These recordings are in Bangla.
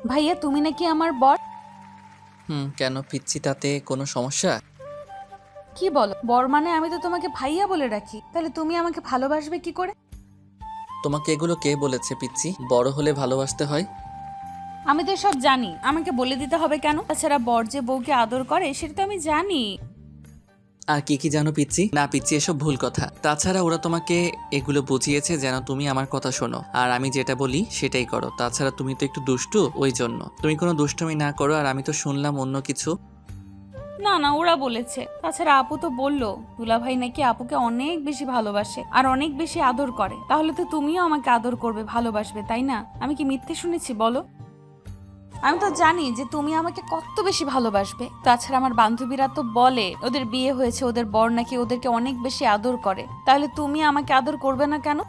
ভাইয়া তুমি নাকি আমার বর? কেন পিচ্ছি, তাতে কোনো সমস্যা? কি বলো, বর মানে আমি তো তোমাকে ভাইয়া বলে রাখি, তাহলে তুমি আমাকে ভালোবাসবে কি করে? তোমাকে এগুলো কে বলেছে পিচ্ছি? বড় হলে ভালোবাসতে হয়। আমি তো সব জানি, আমাকে বলে দিতে হবে কেন? তাছাড়া বর যে বউকে আদর করে সেটা তো আমি জানি। আর কি কি জানো পিচ্ছি? না পিচ্ছি, এসব ভুল কথা। তাছাড়া ওরা তোমাকে এগুলো বুঝিয়েছে যেন তুমি আমার কথা শোনো আর আমি যেটা বলি সেটাই করো। তাছাড়া তুমি তো একটু দুষ্টু, ওই জন্য তুমি কোনো দুষ্টুমি না করো। আর আমি তো শুনলাম অন্য কিছু। না না, ওরা বলেছে। তাছাড়া আপু তো বললো দুলাভাই নাকি আপুকে অনেক বেশি ভালোবাসে আর অনেক বেশি আদর করে, তাহলে তো তুমিও আমাকে আদর করবে, ভালোবাসবে, তাই না? আমি কি মিথ্যে শুনেছি বলো? আমি তো জানি যে তুমি আমাকে কত বেশি ভালোবাসবে। তাছাড়া আমার বান্ধবীরা তো বলে ওদের বিয়ে হয়েছে, ওদের বর নাকি ওদেরকে অনেক বেশি আদর করে, তাহলে তুমি আমাকে আদর করবে না কেন?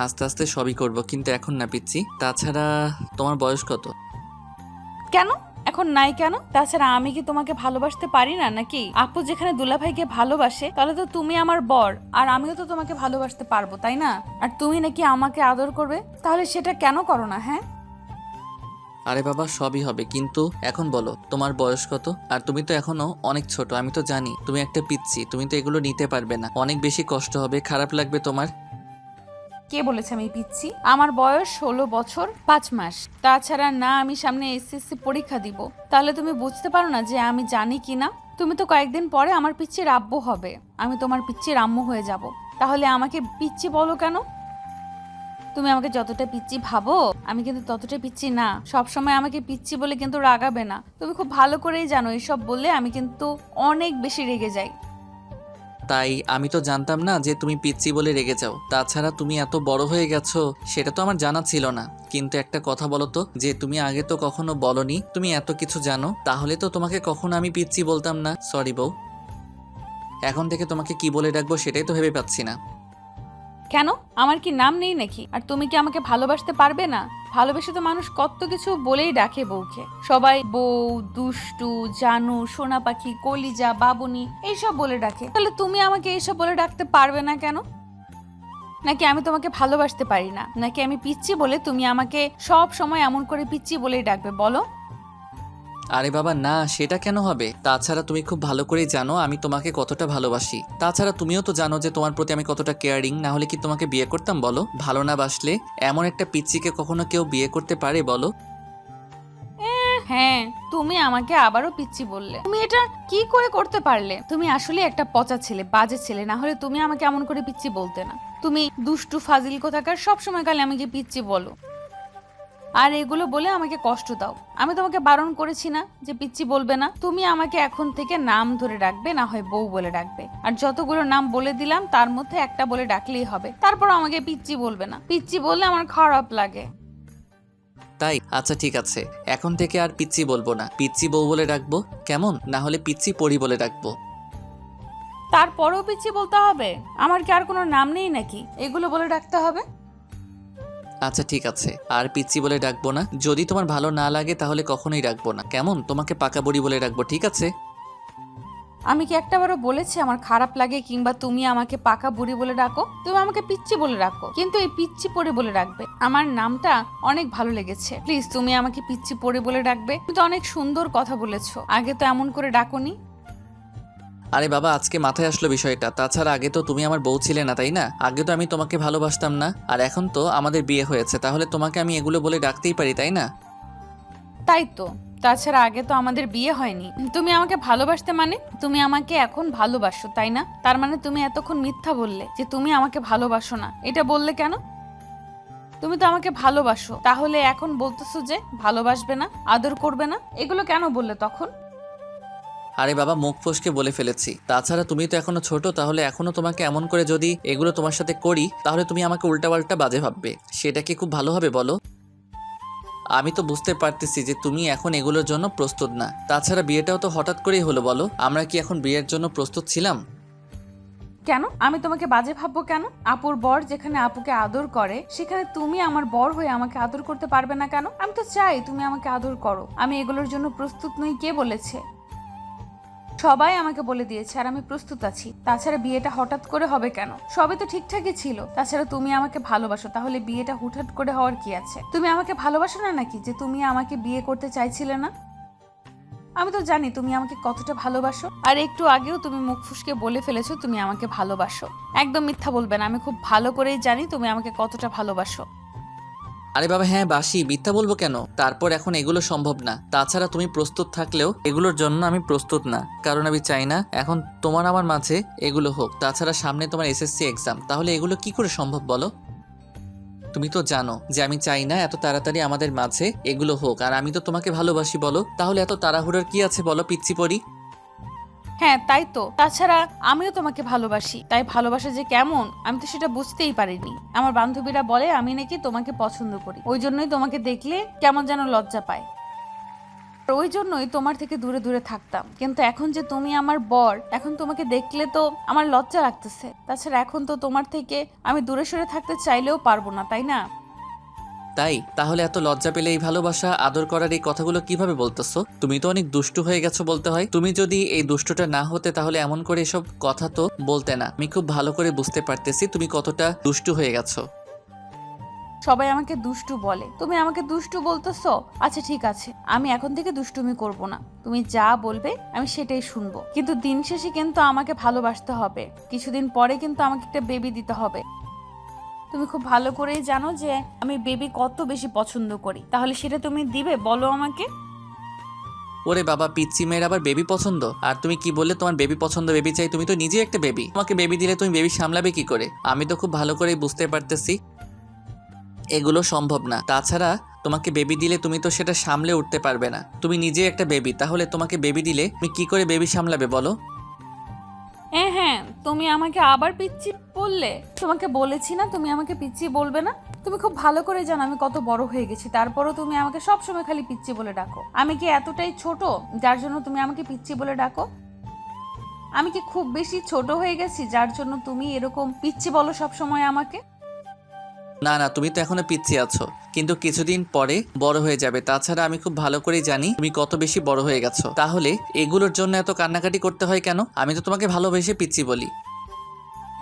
আস্তে আস্তে সবই করব, কিন্তু এখন না পিচ্ছি। তাছাড়া তোমার বয়স কত? কেন এখন নাই কেন? তাছাড়া আমি কি তোমাকে ভালোবাসতে পারি না নাকি? আপু যেখানে দুলাভাইকে ভালোবাসে, তাহলে তো তুমি আমার বর আর আমিও তো তোমাকে ভালোবাসতে পারবো, তাই না? আর তুমি নাকি আমাকে আদর করবে, তাহলে সেটা কেন করো না? হ্যাঁ, আরে বাবা, সবই হবে, কিন্তু এখন বলো তোমার বয়স কত? আর তুমি তো এখনো অনেক ছোট, আমি তো জানি তুমি একটা পিচ্ছি, তুমি তো এগুলো নিতে পারবে না, অনেক বেশি কষ্ট হবে, খারাপ লাগবে তোমার। কে বলেছে আমি পিচ্ছি? আমার বয়স 16 বছর 5 মাস। তাছাড়া না আমি সামনে এসএসসি পরীক্ষা দিব, তাহলে তুমি বুঝতে পারো না যে আমি জানি কি না? তুমি তো কয়েকদিন পরে আমার পিচ্চির আব্বু হবে, আমি তোমার পিচ্চির আম্মু হয়ে যাব, তাহলে আমাকে পিচ্চি বলো কেন? তুমি আমাকে যতটা পিচ্চি ভাবো, আমি কিন্তু ততটা পিচ্চি না। সব সময় আমাকে পিচ্চি বলে কিন্তু রাগাবে না, তুমি খুব ভালো করেই জানো এসব বললে আমি কিন্তু অনেক বেশি রেগে যাই। তাই আমি তো জানতাম না যে তুমি পিচ্ছি বলে রেগে যাও। তাছাড়া তুমি এত বড় হয়ে গেছো সেটা তো আমার জানা ছিল না। কিন্তু একটা কথা বলো তো, যে তুমি আগে তো কখনো বলনি তুমি এত কিছু জানো, তাহলে তো তোমাকে কখনো আমি পিচ্ছি বলতাম না। সরি বউ, এখন থেকে তোমাকে কি বলে ডাকবো সেটাই তো ভেবে পাচ্ছি না। কেন, আমার কি নাম নেই নাকি? আর তুমি কি আমাকে ভালোবাসতে পারবে না? ভালোবেসে তো মানুষ কত কিছু বলেই ডাকে বউকে, সবাই বউ, দুষ্টু, জানু, সোনা পাখি, কলিজা, বাবুনি এইসব বলে ডাকে, তাহলে তুমি আমাকে এইসব বলে ডাকতে পারবে না কেন? নাকি আমি তোমাকে ভালোবাসতে পারি না? নাকি আমি পিচ্ছি বলে তুমি আমাকে সব সময় এমন করে পিচ্ছি বলেই ডাকবে বলো? আরে বাবা না, সেটা কেন হবে? তাছাড়া তুমি খুব ভালো করেই জানো আমি তোমাকে কতটা ভালোবাসি। তাছাড়া তুমিও তো জানো যে তোমার প্রতি আমি কতটা কেয়ারিং, না হলে কি তোমাকে বিয়ে করতাম বলো? ভালো না বাসলে এমন একটা পিচ্চিকে কখনো কেউ বিয়ে করতে পারে বলো? হ্যাঁ, তুমি আমাকে আবারও পিচ্ছি বললে। তুমি এটা কি করে করতে পারলে? তুমি আসলে একটা পচা ছেলে, বাজে ছেলে, না হলে তুমি আমাকে এমন করে পিচ্ছি বলতে না। তুমি দুষ্টু ফাজিল কোথাকার, সব সময় কালে আমাকে পিচ্ছি বলো আর এগুলো বলে আমাকে কষ্ট দাও। আমি তোমাকে বারণ করেছি না যে পিচ্ছি বলবে না? তুমি আমাকে এখন থেকে নাম ধরে ডাকবে, না হয় বউ বলে ডাকবে। আর যতগুলো নাম বলে দিলাম তার মধ্যে একটা বলে ডাকলেই হবে, তারপর আমাকে পিচ্ছি বলবে না। পিচ্ছি বললে আমার খারাপ লাগে। তাই আচ্ছা ঠিক আছে, এখন থেকে আর পিচ্ছি বলবো না, পিচ্ছি বউ বলে ডাকবো। কেমন? না হলে পিচ্ছি পরি বলে ডাকবো। তারপরেও পিচ্ছি বলতে হবে? আমার কি আর কোনো নাম নেই নাকি এগুলো বলে ডাকতে হবে? আচ্ছা ঠিক আছে, আর পিচ্ছি বলে ডাকবো না। যদি তোমার ভালো না লাগে তাহলে কখনোই ডাকবো না, কেমন? তোমাকে পাকা বুড়ি বলে ডাকবো, ঠিক আছে? আমি কি একটাবারও বলেছি আমার খারাপ লাগে কিংবা তুমি আমাকে পাকা বুড়ি বলে ডাকো? তুমি আমাকে পিচ্চি বলে ডাকো, কিন্তু এই পিচ্চি পড়ে বলে ডাকবে। আমার নামটা অনেক ভালো লেগেছে, প্লিজ তুমি আমাকে পিচ্চি পড়ে বলে ডাকবে। তুমি তো অনেক সুন্দর কথা বলেছো, আগে তো এমন করে ডাকোনি। আরে বাবা, আজকে মাথায় আসলো বিষয়টা। তাছাড়া আগে তো তুমি আমার বউ ছিলে না, তাই না? আগে তো আমি তোমাকে ভালোবাসতাম না, আর এখন তো আমাদের বিয়ে হয়েছে, তাহলে তোমাকে আমি এগুলো বলে ডাকতেই পারি, তাই না? তাই তো। তাছাড়া আগে তো আমাদের বিয়ে হয়নি। তুমি আমাকে ভালোবাসতে মানে তুমি আমাকে এখন ভালোবাসো, তাই না? তার মানে তুমি এতক্ষণ মিথ্যা বললে যে তুমি আমাকে ভালোবাসো না, এটা বললে কেন? তুমি তো আমাকে ভালোবাসো, তাহলে এখন বলতেছো যে ভালোবাসবে না, আদর করবে না, এগুলো কেন বললে তখন? আরে বাবা, মুখ ফসকে বলে ফেলেছি। তাছাড়া তুমি তো এখনো ছোট, তাহলে এখনো তোমাকে এমন করে যদি এগুলো তোমার সাথে করি তাহলে তুমি আমাকে উল্টাপাল্টা বাজে ভাববে। সেটা কি খুব ভালো হবে বলো? আমি তো বুঝতে পারতেছি যে তুমি এখন এগুলোর জন্য প্রস্তুত না। তাছাড়া বিয়েটাও তো হঠাৎ করেই হলো, বলো? আমরা কি এখন বিয়ের জন্য প্রস্তুত ছিলাম? কেন আমি তোমাকে বাজে ভাববো কেন? আপুর বর যেখানে আপুকে আদর করে, সেখানে তুমি আমার বর হয়ে আমাকে আদর করতে পারবে না কেন? আমি তো চাই তুমি আমাকে আদর করো। আমি এগুলোর জন্য প্রস্তুত নই কে বলেছে? সবাই আমাকে বলে দিয়েছে আর আমি প্রস্তুত আছি। তাছাড়া বিয়েটা হঠাৎ করে হবে কেন? সবই তো ঠিকঠাকই ছিল। তাছাড়া তুমি আমাকে ভালোবাসো, তাহলে বিয়েটা হুটহাট করে হওয়ার কি আছে? তুমি আমাকে ভালোবাসো না নাকি যে তুমি আমাকে বিয়ে করতে চাইছিলে না? আমি তো জানি তুমি আমাকে কতটা ভালোবাসো, আর একটু আগেও তুমি মুখ ফুসকে বলে ফেলেছো তুমি আমাকে ভালোবাসো। একদম মিথ্যা বলবে না, আমি খুব ভালো করেই জানি তুমি আমাকে কতটা ভালোবাসো। আরে বাবা হ্যাঁ বাসি, মিথ্যা বলবো কেন? তারপর এখন এগুলো সম্ভব না। তাছাড়া তুমি প্রস্তুত থাকলেও এগুলোর জন্য আমি প্রস্তুত না, কারণ আমি চাই না এখন তোমার আমার মাঝে এগুলো হোক। তাছাড়া সামনে তোমার এসএসসি এক্সাম, তাহলে এগুলো কি করে সম্ভব বলো? তুমি তো জানো যে আমি চাই না এত তাড়াতাড়ি আমাদের মাঝে এগুলো হোক, আর আমি তো তোমাকে ভালোবাসি বলো, তাহলে এত তাড়াহুড়োর কি আছে বলো পিচ্চি পরি? হ্যাঁ তাই তো, তাছাড়া আমিও তোমাকে ভালোবাসি, তাই ভালোবাসা যে কেমন আমি তো সেটা বুঝতেই পারিনি। আমার বান্ধবীরা বলে আমি নাকি তোমাকে পছন্দ করি, ওই জন্যই তোমাকে দেখলে কেমন যেন লজ্জা পায়, আর ওই জন্যই তোমার থেকে দূরে দূরে থাকতাম। কিন্তু এখন যে তুমি আমার বর, এখন তোমাকে দেখলে তো আমার লজ্জা লাগতেছে। তাছাড়া এখন তো তোমার থেকে আমি দূরে সরে থাকতে চাইলেও পারবো না, তাই না? তাই তাহলে এত লজ্জা পেলে এই ভালোবাসা আদর করার এই কথাগুলো কিভাবে বলতেছো? তুমি তো অনেক দুষ্টু হয়ে গেছো বলতে হয়। তুমি যদি এই দুষ্টুটা না হতে তাহলে এমন করে এসব কথা তো বলতে না। আমি খুব ভালো করে বুঝতে পারতেছি তুমি কতটা দুষ্টু হয়ে গেছো। সবাই আমাকে দুষ্টু বলে, তুমি আমাকে দুষ্টু বলতেছো? আচ্ছা ঠিক আছে, আমি এখন থেকে দুষ্টুমি করব না। তুমি যা বলবে আমি সেটাই শুনবো, কিন্তু দিন শেষে কিন্তু আমাকে ভালোবাসতে হবে। কিছুদিন পরে কিন্তু আমাকে একটা বেবি দিতে হবে। তুমি খুব ভালো করেই জানো যে আমি বেবি কত বেশি পছন্দ করি, তাহলে সেটা তুমি দিবে বলো আমাকে? ওরে বাবা, পিচ্চি মেয়ের আবার বেবি পছন্দ? আর তুমি কি বললে তোমার বেবি পছন্দ, বেবি চাই? তুমি তো নিজে একটা বেবি, তোমাকে বেবি দিলে তুমি বেবি সামলাবে কি করে? আমি তো খুব ভালো করেই বুঝতে পারতেছি এগুলো সম্ভব না। তাছাড়া তোমাকে বেবি দিলে তুমি তো সেটা সামলে উঠতে পারবে না। তুমি নিজে একটা বেবি, তাহলে তোমাকে বেবি দিলে তুমি কি করে বেবি সামলাবে বলো? হ্যাঁ হ্যাঁ, তুমি আমাকে আবার পিচ্চি বললে। তোমাকে বলেছি না তুমি আমাকে পিচ্চি বলবে না। তুমি খুব ভালো করে জানো আমি কত বড় হয়ে গেছি, তারপরও তুমি আমাকে সব সময় খালি পিচ্চি বলে ডাকো। আমি কি এতটাই ছোট যার জন্য তুমি আমাকে পিচ্চি বলে ডাকো? আমি কি খুব বেশি ছোট হয়ে গেছি যার জন্য তুমি এরকম পিচ্চি বলো সব সময় আমাকে? না না, তুমি তো এখনো পিচ্চি আছো, কিন্তু কিছুদিন পরে বড় হয়ে যাবে। তাছাড়া আমি খুব ভালো করেই জানি তুমি কত বেশি বড় হয়ে গেছো। তাহলে এগুলোর জন্য এত কান্নাকাটি করতে হয় কেন? আমি তো তোমাকে ভালোবেসে পিচ্চি বলি।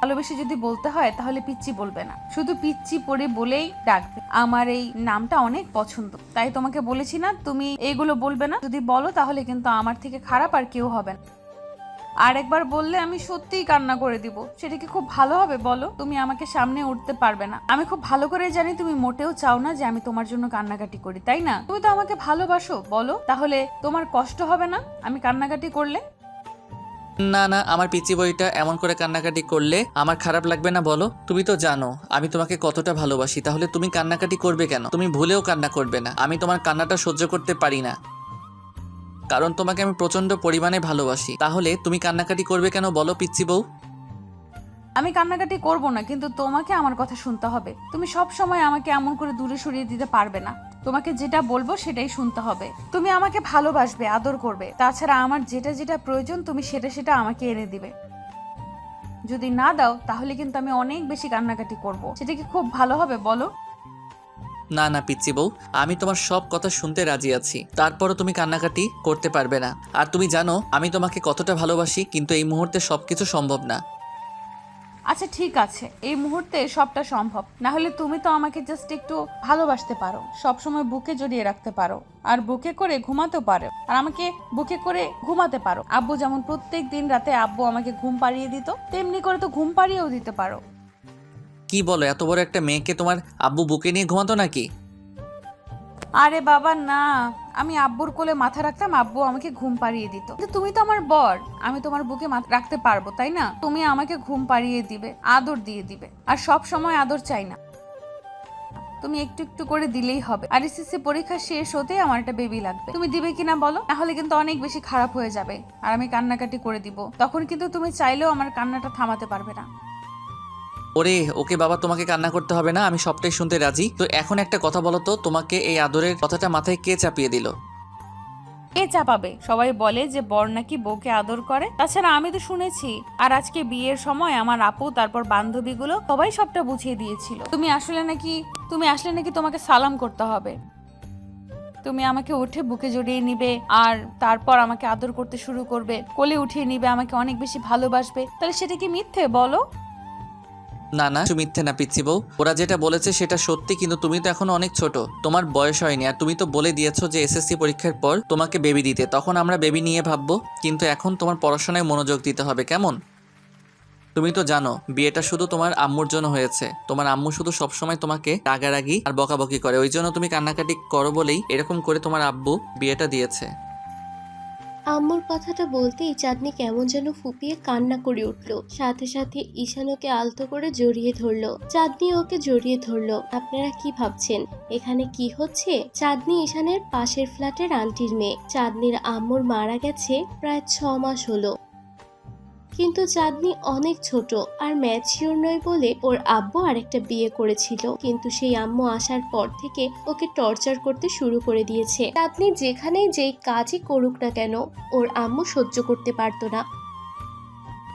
ভালোবেসে যদি বলতে হয় তাহলে পিচ্চি বলবে না, শুধু পিচ্চি পরে বলেই ডাকবে। আমার এই নামটা অনেক পছন্দ, তাই তোমাকে বলেছি না তুমি এইগুলো বলবে না। যদি বলো তাহলে কিন্তু আমার থেকে খারাপ আর কেউ হবে না। আর একবার বললে আমি সত্যিই কান্না করে দিব, সেটা কি খুব ভালো হবে বলো? তুমি আমাকে সামনে উঠতে পারবে না। আমি খুব ভালো করে জানি তুমি মোটেও চাও না যে আমি তোমার জন্য কান্নাকাটি করি, তাই না? তুমি তো আমাকে ভালোবাসো বলো, তাহলে তোমার কষ্ট হবে না আমি কান্নাকাটি করলে? না না, আমার পিচ্চি বইটা এমন করে কান্নাকাটি করলে আমার খারাপ লাগবে না বলো? তুমি তো জানো আমি তোমাকে কতটা ভালোবাসি, তাহলে তুমি কান্নাকাটি করবে কেন? তুমি ভুলেও কান্না করবে না। আমি তোমার কান্নাটা সহ্য করতে পারি না, কারণ তোমাকে আমি প্রচন্ড পরিমাণে ভালোবাসি। তাহলে তুমি কান্নাকাটি করবে কেন বলো পিচ্চি বউ? আমি কান্নাকাটি করব না, কিন্তু তোমাকে আমার কথা শুনতে হবে। তুমি সব সময় আমাকে এমন করে দূরে সরিয়ে দিতে পারবে না। তোমাকে যেটা বলবো সেটাই শুনতে হবে। তুমি আমাকে ভালোবাসবে, আদর করবে, তাছাড়া আমার যেটা যেটা প্রয়োজন তুমি সেটা সেটা আমাকে এনে দিবে। যদি না দাও তাহলে কিন্তু আমি অনেক বেশি কান্নাকাটি করব, সেটা কি খুব ভালো হবে বলো? না না পিচ্চি বউ, আমি তোমার সব কথা শুনতে রাজি আছি, তারপরও তুমি কান্নাকাটি করতে পারবে না। আর তুমি জানো আমি তোমাকে কতটা ভালোবাসি, কিন্তু এই মুহূর্তে সবকিছু সম্ভব না। আচ্ছা ঠিক আছে, এই মুহূর্তে সবটা সম্ভব না হলে তুমি তো আমাকে জাস্ট একটু ভালোবাসতে পারো, সব সময় বুকে জড়িয়ে রাখতে পারো, আর বুকে করে ঘুমাতে পারো, আর আমাকে বুকে করে ঘুমাতে পারো। আব্বু যেমন প্রত্যেক দিন রাতে আব্বু আমাকে ঘুম পাড়িয়ে দিত, তেমনি করে তো ঘুম পাড়িয়েও দিতে পারো। কি বলো, এত বড় একটা মেয়েকে তোমার আব্বু বুকে নিয়ে ঘুমাতো নাকি? আরে বাবা না, আমি আব্বুর কোলে মাথা রাখতাম, আব্বু আমাকে ঘুম পাড়িয়ে দিত। কিন্তু তুমি তো আমার বর, আমি তোমার বুকে মাথা রাখতে পারবো তাই না? তুমি আমাকে ঘুম পাড়িয়ে দিবে, আদর দিয়ে দিবে, আর সব সময় আদর চাই না, তুমি একটু একটু করে দিলেই হবে। আর এসএসসি পরীক্ষা শেষ হতে আমার একটা বেবি লাগবে, তুমি দিবে কিনা বলো? তাহলে কিন্তু অনেক বেশি খারাপ হয়ে যাবে, আর আমি কান্নাকাটি করে দিব, তখন কিন্তু তুমি চাইলেও আমার কান্নাটা থামাতে পারবে না। ওরে ওকে বাবা, তোমাকে কান্না করতে হবে না, আমি সবটাই শুনতে রাজি। তো এখন একটা কথা বলো তো, তোমাকে এই আদরের কথাটা মাথায় কে চাপিয়ে দিল? কে চাপাবে? সবাই বলে যে বর নাকি বউকে আদর করে, তাছাড়া আমি তো শুনেছি। আর আজকে বিয়ের সময় আমার আপু তারপর বান্ধবীগুলো সবাই সবটা বুঝিয়ে দিয়েছিল। তুমি আসলে নাকি তোমাকে সালাম করতে হবে। তুমি আমাকে উঠে বুকে জড়িয়ে নিবে আর তারপর আমাকে আদর করতে শুরু করবে, কোলে উঠিয়ে নিবে, আমাকে অনেক বেশি ভালোবাসবে, তাহলে সেটা কি মিথ্যে বলো? না না, তুমি মিথ্যে না পিচ্ছি বউ, ওরা যেটা বলেছে সেটা সত্যি, কিন্তু তুমি তো এখনো অনেক ছোট, তোমার বয়স হয়নি। আর তুমি তো বলে দিয়েছো যে এসএসসি পরীক্ষার পর তোমাকে বেবি দিতে, তখন আমরা বেবি নিয়ে ভাববো, কিন্তু এখন তোমার পড়াশোনায় মনোযোগ দিতে হবে, কেমন? তুমি তো জানো বিয়েটা শুধু তোমার আম্মুর জন্য হয়েছে, তোমার আম্মু শুধু সবসময় তোমাকে রাগারাগি আর বকাবকি করে, ওই জন্য তুমি কান্নাকাটি করো বলেই এরকম করে তোমার আব্বু বিয়েটা দিয়েছে। আম্মুর কথাটা বলতেই চাঁদনি কেমন যেন ফুপিয়ে কান্না করে উঠল। সাথে সাথে ঈশান ওকে আলতো করে জড়িয়ে ধরলো। চাঁদনি ওকে জড়িয়ে ধরলো। আপনারা কি ভাবছেন এখানে কি হচ্ছে? চাঁদনি ঈশানের পাশের ফ্ল্যাটের আন্টির মেয়ে। চাঁদনির আম্মুর মারা গেছে প্রায় 6 মাস হলো, কিন্তু চাঁদনি অনেক ছোট আর ম্যাচিওর নয় বলে ওর আব্বু আরেকটা বিয়ে করেছিল, কিন্তু সেই আম্মু আসার পর থেকে ওকে টর্চার করতে শুরু করে দিয়েছে। চাঁদনি যেখানেই যেই কাজই করুক না কেন ওর আম্মু সহ্য করতে পারতো না।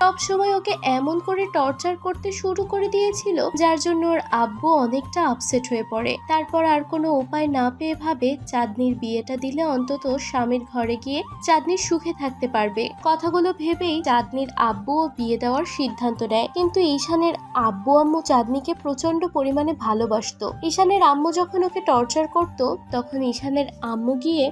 সব সময় ওকে এমন করে টর্চার করতে শুরু করে দিয়েছিল, যার জন্য ওর আব্বু অনেকটা আপসেট হয়ে পড়ে। তারপর আর কোনো উপায় না পেয়ে ভাবে চাঁদনির বিয়েটা দিলে অন্তত স্বামীর ঘরে গিয়ে চাঁদনি সুখে থাকতে পারবে। কথাগুলো ভেবেই চাঁদনির আব্বুও বিয়ে দেওয়ার সিদ্ধান্ত নেয়। কিন্তু ঈশানের আব্বু আম্মু চাঁদনিকে প্রচন্ড পরিমাণে ভালোবাসতো। ঈশানের আম্মু যখন ওকে টর্চার করত তখন ঈশানের আম্মু গিয়ে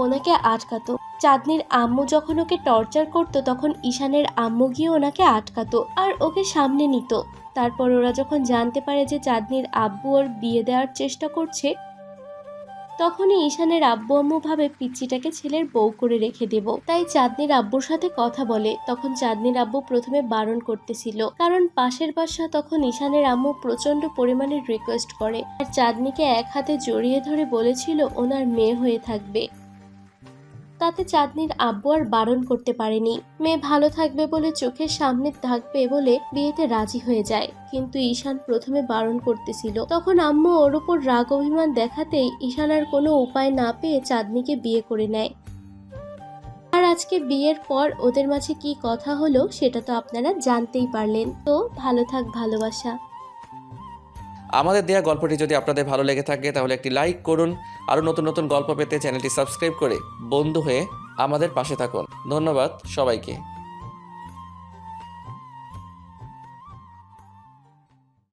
ওনাকে আটকাতো। চাঁদনির আম্মু যখন ওকে টর্চার করতো তখন ঈশানের আম্মু গিয়ে ওনাকে আটকাতো আর ওকে সামনে নিত। তারপর ওরা যখন জানতে পারে যে চাঁদনির আব্বু ওর বিয়ে দেওয়ার চেষ্টা করছে, তখনই ঈশানের আব্বু আম্মু ভাবে পিচ্চিটাকে ছেলের বউ করে রেখে দেব। তাই চাঁদনির আব্বুর সাথে কথা বলে। তখন চাঁদনির আব্বু প্রথমে বারণ করতেছিল, কারণ পাশের বাসা তখন ঈশানের আম্মু প্রচন্ড পরিমাণে রিকোয়েস্ট করে আর চাঁদনিকে এক হাতে জড়িয়ে ধরে বলেছিল ওনার মেয়ে হয়ে থাকবে। তাতে চাঁদনির আব্বু আর বারণ করতে পারেনি। মেয়ে ভালো থাকবে বলে, চোখের সামনে থাকবে বলে বিয়েতে রাজি হয়ে যায়। কিন্তু ঈশান প্রথমে বারণ করতেছিল। তখন আম্মু ওর উপর রাগ অভিমান দেখাতেই ঈশান আর কোনো উপায় না পেয়ে চাঁদনিকে বিয়ে করে নেয়। আর আজকে বিয়ের পর ওদের মাঝে কি কথা হলো সেটা তো আপনারা জানতেই পারলেন। তো ভালো থাক ভালোবাসা। আমাদের দেয়া গল্পটি যদি আপনাদের ভালো লেগে থাকে তাহলে একটি লাইক করুন। আরও নতুন নতুন গল্প পেতে চ্যানেলটি সাবস্ক্রাইব করে বন্ধু হয়ে আমাদের পাশে থাকুন। ধন্যবাদ সবাইকে।